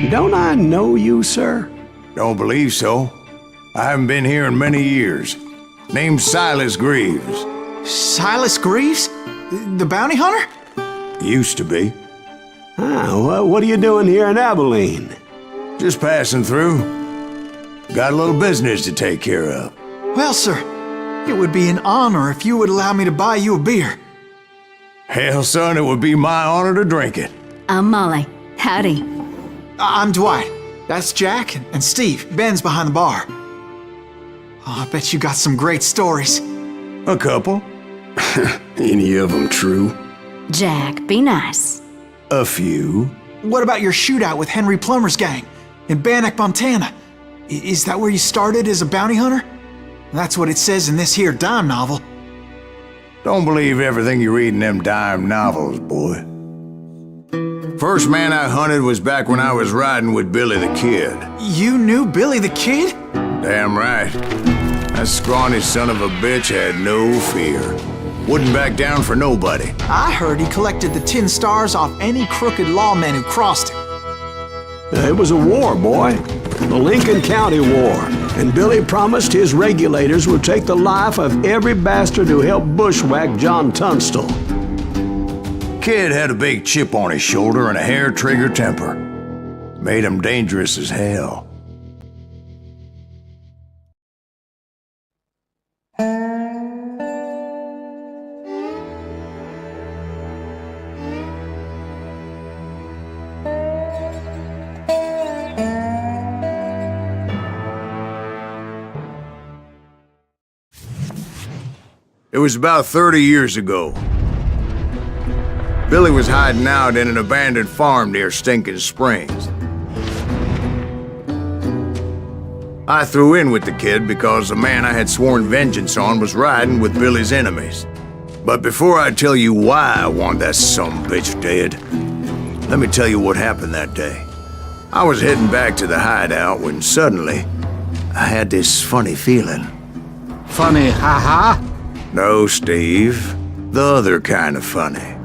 Don't I know you, sir? Don't believe so. I haven't been here in many years. Name's Silas Greaves. Silas Greaves? The bounty hunter? Used to be. Ah, what are you doing here in Abilene? Just passing through. Got a little business to take care of. Well, sir, it would be an honor if you would allow me to buy you a beer. Hell, son, it would be my honor to drink it. I'm Molly. Howdy. I'm Dwight. That's Jack and Steve. Ben's behind the bar. Oh, I bet you got some great stories. A couple. Any of them true? Jack, be nice. A few. What about your shootout with Henry Plummer's gang in Bannock, Montana? Is that where you started as a bounty hunter? That's what it says in this here dime novel. Don't believe everything you read in them dime novels, boy. First man I hunted was back when I was riding with Billy the Kid. You knew Billy the Kid? Damn right. That scrawny son of a bitch had no fear. Wouldn't back down for nobody. I heard he collected the 10 stars off any crooked lawmen who crossed him. It was a war, boy. The Lincoln County War. And Billy promised his regulators would take the life of every bastard who helped bushwhack John Tunstall. Kid had a big chip on his shoulder and a hair-trigger temper. Made him dangerous as hell. It was about 30 years ago. Billy was hiding out in an abandoned farm near Stinking Springs. I threw in with the kid because the man I had sworn vengeance on was riding with Billy's enemies. But before I tell you why I want that sumbitch dead, let me tell you what happened that day. I was heading back to the hideout when suddenly I had this funny feeling. Funny, ha-ha? No, Steve. The other kind of funny.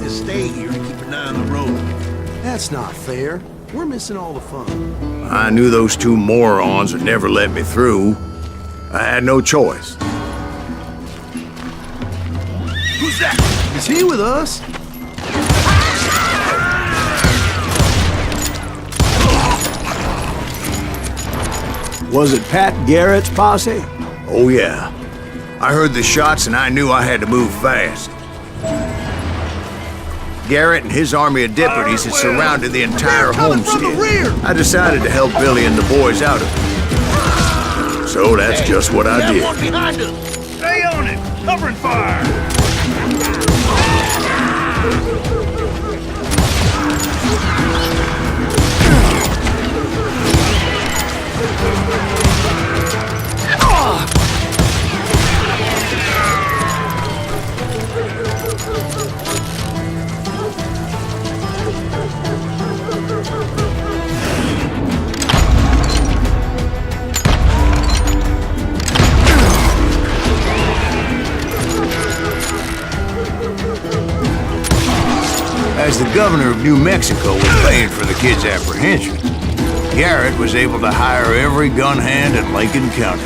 Stay here and keep an eye on the road. That's not fair. We're missing all the fun. I knew those two morons would never let me through. I had no choice. Who's that? Is he with us? Was it Pat Garrett's posse? Oh yeah. I heard the shots and I knew I had to move fast. Garrett and his army of deputies had surrounded the entire homestead. I decided to help Billy and the boys out of it. So that's just what I did. One behind us. Stay on it. Covering fire. As the governor of New Mexico was paying for the kid's apprehension, Garrett was able to hire every gun hand in Lincoln County.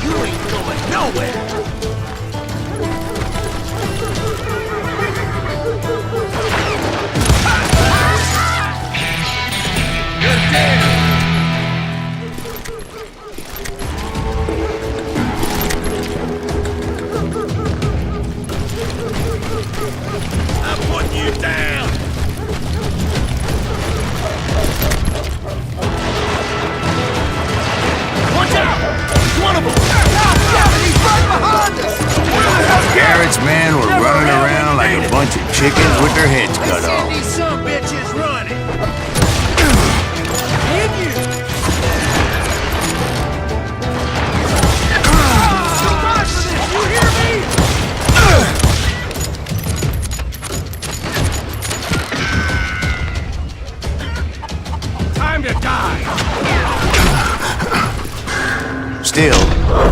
You ain't going nowhere. You're dead. I'm putting you down! Watch out! chickens with their heads cut off. These some bitches running. And you. Too much for this, you hear me? Time to die. Still,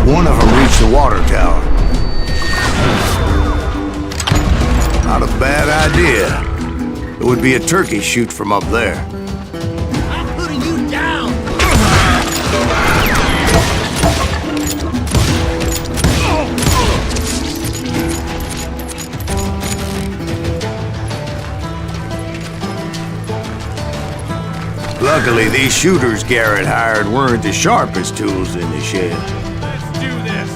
one of them reached the water tower. Not a bad idea. It would be a turkey shoot from up there. I'm putting you down. Luckily, these shooters Garrett hired weren't the sharpest tools in the shed. Let's do this.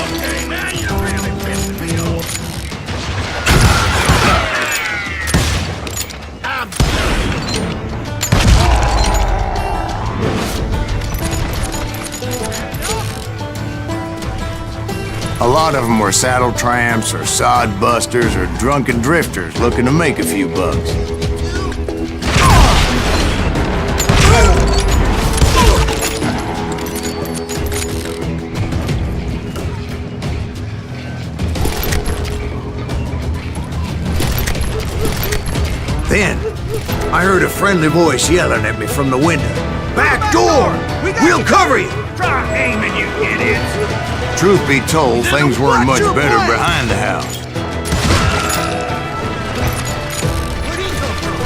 Okay, now you're really pissing me off. A lot of them were saddle tramps or sod busters or drunken drifters looking to make a few bucks. Then, I heard a friendly voice yelling at me from the window. Back door! We'll cover you! Try aiming, you idiots! Truth be told, things weren't much better behind the house. Where'd he come from?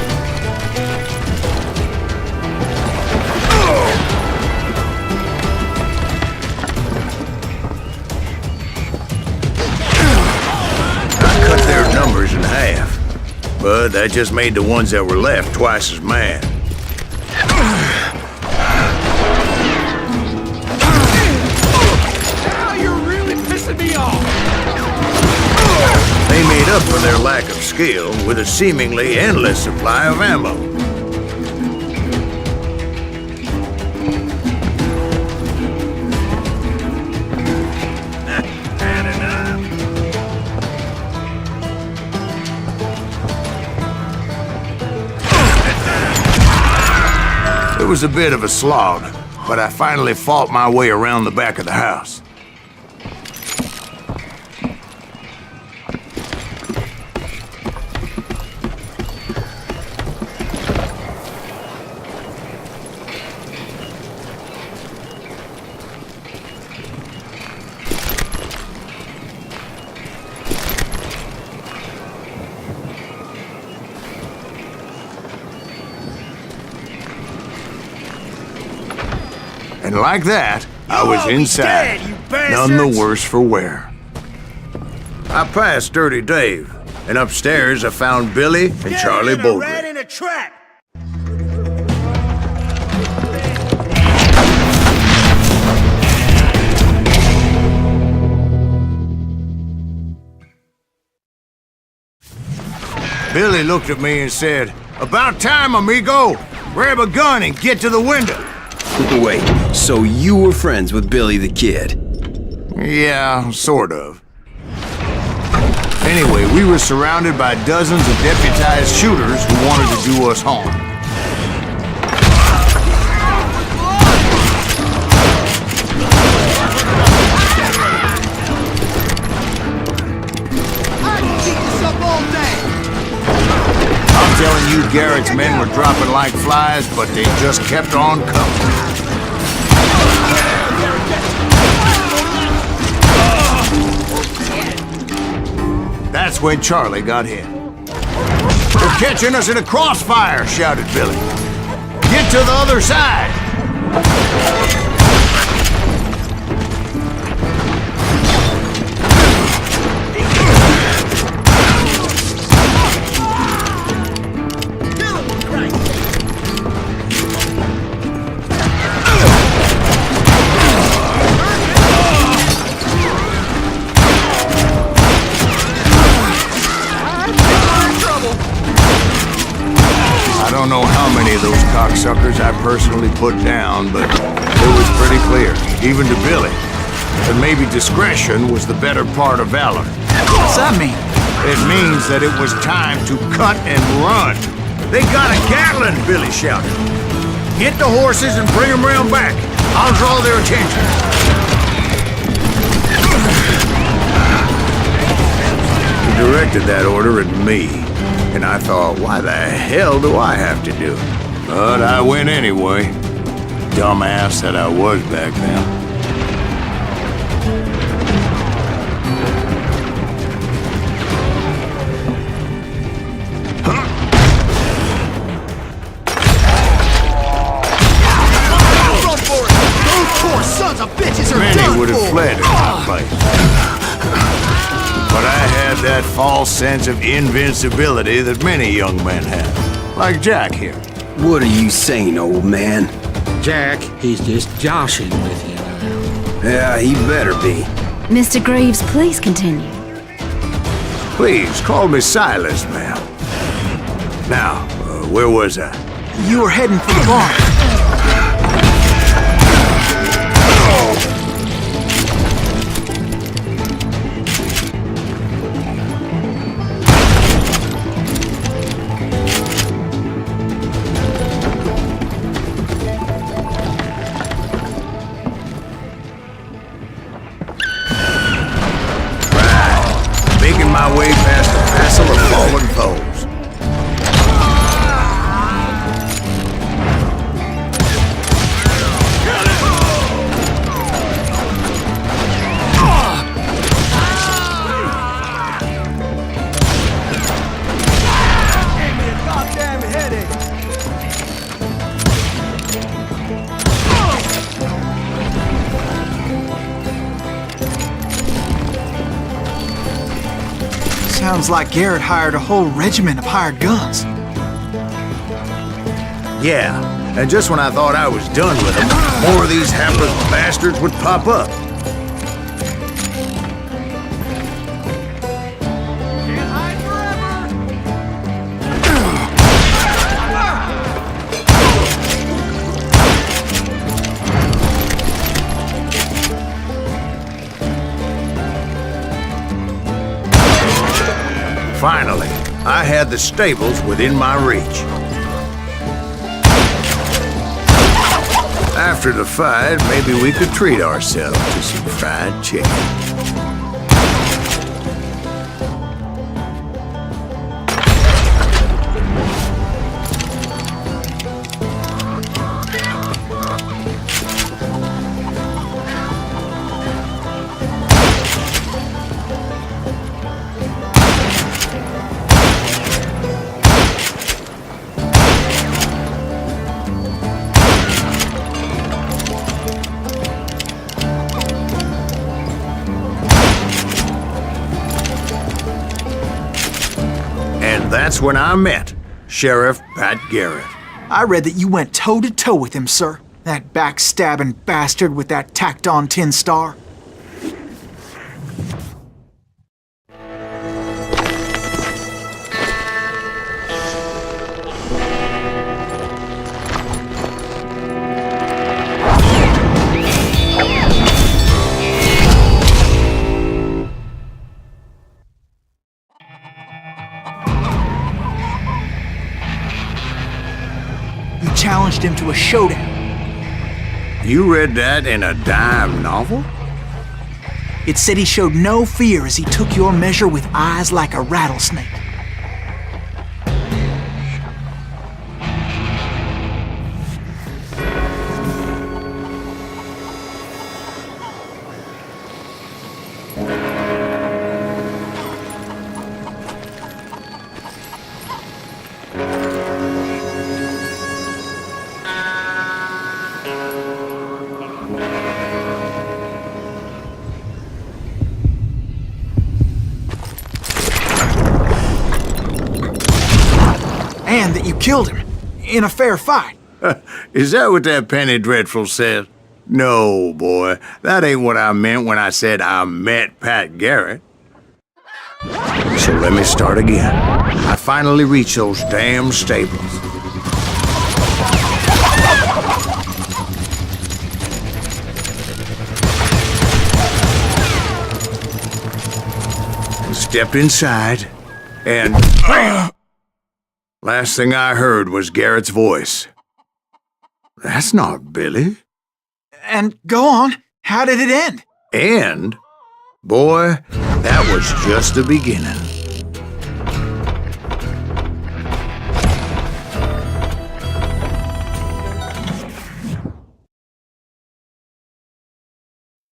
I cut their numbers in half, but that just made the ones that were left twice as mad. Now you're really pissing me off! They made up for their lack of skill with a seemingly endless supply of ammo. Had enough. It was a bit of a slog, but I finally fought my way around the back of the house. And like that, I was inside, dead, you none the bastards! worse for wear. I passed Dirty Dave, and upstairs I found Billy and Charlie Rat Bowdre. in a trap! Billy looked at me and said, "About time, amigo! Grab a gun and get to the window!" Wait, so you were friends with Billy the Kid? Yeah, sort of. Anyway, we were surrounded by dozens of deputized shooters who wanted to do us harm. I'm telling you, Garrett's men were dropping like flies, but they just kept on coming. That's when Charlie got hit. "They're catching us in a crossfire!" shouted Billy. "Get to the other side!" cocksuckers I personally put down, but it was pretty clear, even to Billy, that maybe discretion was the better part of valor. What's that mean? It means that it was time to cut and run. They got a Gatlin, Billy shouted. Get the horses and bring them round back. I'll draw their attention. He directed that order at me, and I thought, why the hell do I have to do it? But I went anyway. Dumbass that I was back then. Sons of bitches are Many would have fled in my place. But I had that false sense of invincibility that many young men have. Like Jack here. What are you saying, old man? Jack, he's just joshing with you now. Yeah, he better be. Mr. Greaves, please continue. Please, call me Silas, ma'am. Now, where was I? You were heading for the barn. Making my way past a passel of fallen foes. Sounds like Garrett hired a whole regiment of hired guns. Yeah, and just when I thought I was done with them, more of these hapless bastards would pop up. Finally, I had the stables within my reach. After the fight, maybe we could treat ourselves to some fried chicken. That's when I met Sheriff Pat Garrett. I read that you went toe-to-toe with him, sir. That backstabbing bastard with that tacked-on tin star. Challenged him to a showdown. You read that in a dime novel? It said he showed no fear as he took your measure with eyes like a rattlesnake. And that you killed him in a fair fight. Is that what that penny dreadful says? No, boy. That ain't what I meant when I said I met Pat Garrett. So let me start again. I finally reached those damn stables. stepped inside, and last thing I heard was Garrett's voice. That's not Billy. And go on. How did it end? And, boy, that was just the beginning.